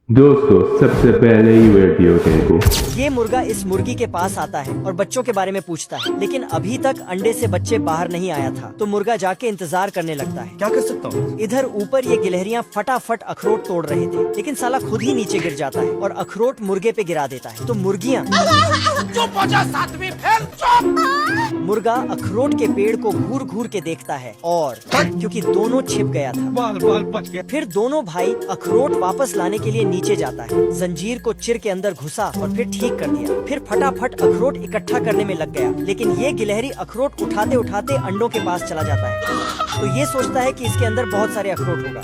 दोस्तों सबसे पहले ही वीडियो देखो। ये मुर्गा इस मुर्गी के पास आता है और बच्चों के बारे में पूछता है, लेकिन अभी तक अंडे से बच्चे बाहर नहीं आया था। तो मुर्गा जाके इंतजार करने लगता है। क्या कर सकता हूँ? इधर ऊपर ये गिलहरियां फटाफट अखरोट तोड़ रहे थे, लेकिन साला खुद ही नीचे गिर जाता है और अखरोट मुर्गे पे गिरा देता है। तो मुर्गियाँ मुर्गा अखरोट के पेड़ को घूर घूर के देखता है और क्योंकि दोनों छिप गया था, बाल बाल बच गया। फिर दोनों भाई अखरोट वापस लाने के लिए नीचे जाता है। जंजीर को चिर के अंदर घुसा और फिर ठीक कर दिया। फिर फटाफट अखरोट इकट्ठा करने में लग गया, लेकिन ये गिलहरी अखरोट उठाते उठाते अंडों के पास चला जाता है। तो ये सोचता है कि इसके अंदर बहुत सारे अखरोट होगा।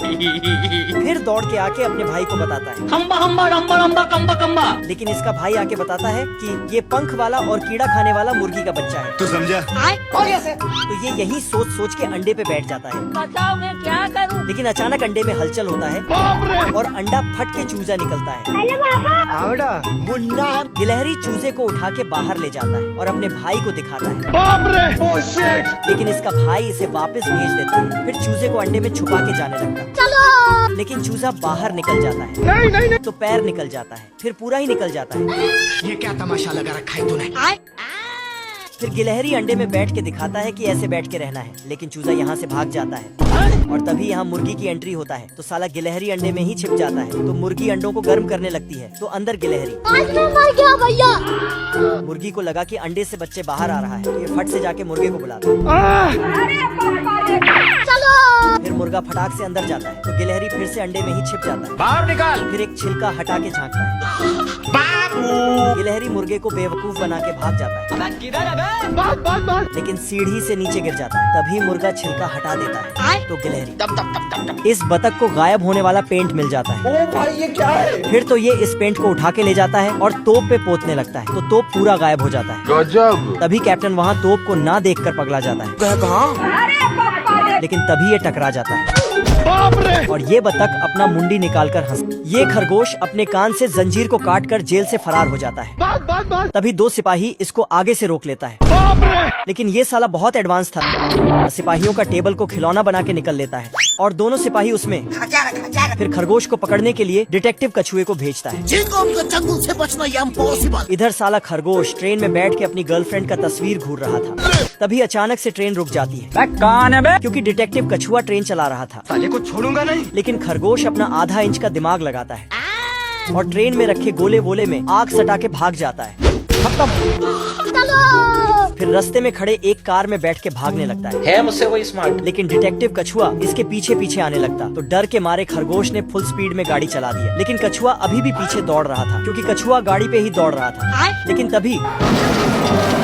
फिर दौड़ के आके अपने भाई को बताता है। खम्बा खम्बा रम्बा रम्बा कम्बा कम्बा। लेकिन इसका भाई आके बताता है कि ये पंख वाला और कीड़ा खाने वाला मुर्गी का बच्चा है। तू समझा? तो ये यही सोच सोच के अंडे पे बैठ जाता है। बताओ मैं क्या करूं? लेकिन अचानक अंडे में हलचल होता है और अंडा फट के चूजा निकलता है। मुन्ना गिलहरी चूजे को उठा के बाहर ले जाता है और अपने भाई को दिखाता है। लेकिन इसका भाई इसे वापस भेज देता है। फिर चूजे को अंडे में छुपा के जाने लगता है। लेकिन चूजा बाहर निकल जाता है। नहीं। तो पैर निकल जाता है, फिर पूरा ही निकल जाता है। ये क्या तमाशा लगा रखा है तूने? फिर गिलहरी अंडे में बैठ के दिखाता है कि ऐसे बैठ के रहना है, लेकिन चूजा यहाँ से भाग जाता है और तभी यहाँ मुर्गी की एंट्री होता है। तो साला गिलहरी अंडे में ही छिप जाता है। तो मुर्गी अंडों को गर्म करने लगती है। तो अंदर गिलहरी मर गया भैया। मुर्गी को लगा कि अंडे से बच्चे बाहर आ रहा है। तो ये फट से जाके मुर्गे को बुलाता है। फिर मुर्गा फटाक से अंदर जाता है। तो गिलहरी फिर से अंडे में ही छिप जाता है। बाहर निकाल। फिर एक छिलका हटा के झांकता है। गिलहरी मुर्गे को बेवकूफ बना के भाग जाता है, लेकिन सीढ़ी से नीचे गिर जाता है। तभी मुर्गा छिलका हटा देता है। तो गिलहरी इस बतख को गायब होने वाला पेंट मिल जाता है। ओ भाई ये क्या है? फिर तो ये इस पेंट को उठा के ले जाता है और तोप पे पोतने लगता है। तो तोप पूरा गायब हो जाता है। गजब। तभी कैप्टन वहाँ तोप को ना देखकर पगला जाता है। कहाँ? लेकिन तभी ये टकरा जाता है और ये बतख अपना मुंडी निकालकर हंस। ये खरगोश अपने कान से जंजीर को काटकर जेल से फरार हो जाता है। तभी दो सिपाही इसको आगे से रोक लेता है, लेकिन ये साला बहुत एडवांस था। सिपाहियों का टेबल को खिलौना बना के निकल लेता है और दोनों सिपाही उसमें फिर खरगोश को पकड़ने के लिए डिटेक्टिव कछुए को भेजता है। जंगल से बचना ये इम्पॉसिबल। इधर साला खरगोश ट्रेन में बैठ के अपनी गर्लफ्रेंड का तस्वीर घूर रहा था। तभी अचानक से ट्रेन रुक जाती है। कौन है बे? क्योंकि डिटेक्टिव कछुआ ट्रेन चला रहा था। साले को छोड़ूंगा नहीं। लेकिन खरगोश अपना आधा इंच का दिमाग लगाता है और ट्रेन में रखे गोले वोले में आग सटा के भाग जाता है। फिर रास्ते में खड़े एक कार में बैठ के भागने लगता है मुझसे कोई स्मार्ट? लेकिन डिटेक्टिव कछुआ इसके पीछे पीछे आने लगता। तो डर के मारे खरगोश ने फुल स्पीड में गाड़ी चला दिया। लेकिन कछुआ अभी भी पीछे दौड़ रहा था, क्योंकि कछुआ गाड़ी पे ही दौड़ रहा था। लेकिन तभी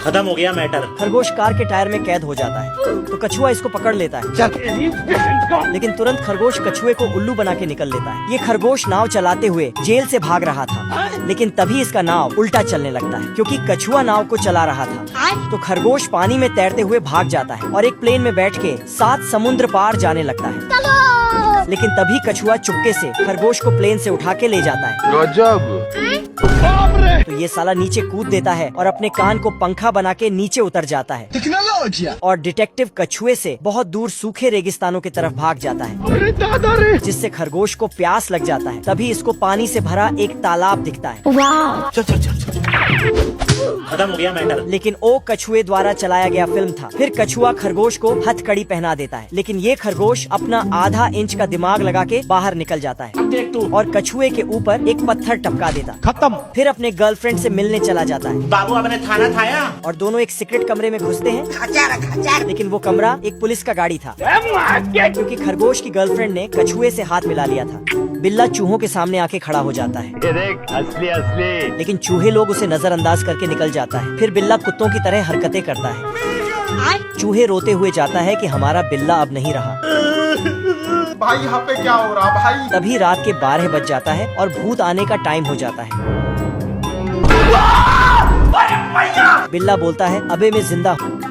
खत्म हो गया मैटर। खरगोश कार के टायर में कैद हो जाता है। तो कछुआ इसको पकड़ लेता है, लेकिन तुरंत खरगोश कछुए को उल्लू बना के निकल लेता है। ये खरगोश नाव चलाते हुए जेल से भाग रहा था, लेकिन तभी इसका नाव उल्टा चलने लगता है, क्योंकि कछुआ नाव को चला रहा था। तो खरगोश पानी में तैरते हुए भाग जाता है और एक प्लेन में बैठ के 7 समुद्र पार जाने लगता है। लेकिन तभी कछुआ चुपके से खरगोश को प्लेन से उठा के ले जाता है। गजब। तो ये साला नीचे कूद देता है और अपने कान को पंखा बना के नीचे उतर जाता है और डिटेक्टिव कछुए से बहुत दूर सूखे रेगिस्तानों की तरफ भाग जाता है, जिससे खरगोश को प्यास लग जाता है। तभी इसको पानी से भरा एक तालाब दिखता है। खत्म हो गया मैटर। लेकिन ओ कछुए द्वारा चलाया गया फिल्म था। फिर कछुआ खरगोश को हथकड़ी पहना देता है, लेकिन ये खरगोश अपना आधा इंच का दिमाग लगा के बाहर निकल जाता है देख तू। और कछुए के ऊपर एक पत्थर टपका देता। खत्म। फिर अपने गर्लफ्रेंड से मिलने चला जाता है बाबू आपने थाना थाया। और दोनों एक सीक्रेट कमरे में घुसते हैं। लेकिन वो कमरा एक पुलिस का गाड़ी था, क्योंकि खरगोश की गर्लफ्रेंड ने कछुए से हाथ मिला लिया था। बिल्ला चूहों के सामने आके खड़ा हो जाता है, असली। लेकिन चूहे लोग उसे नजरअंदाज करके निकल जाता है। फिर बिल्ला कुत्तों की तरह हरकतें करता है। चूहे रोते हुए जाता है कि हमारा बिल्ला अब नहीं रहा। भाई यहाँ पे क्या हो रहा भाई? तभी रात के 12 बज जाता है और भूत आने का टाइम हो जाता है। बिल्ला बोलता है, अबे मैं जिंदा हूँ।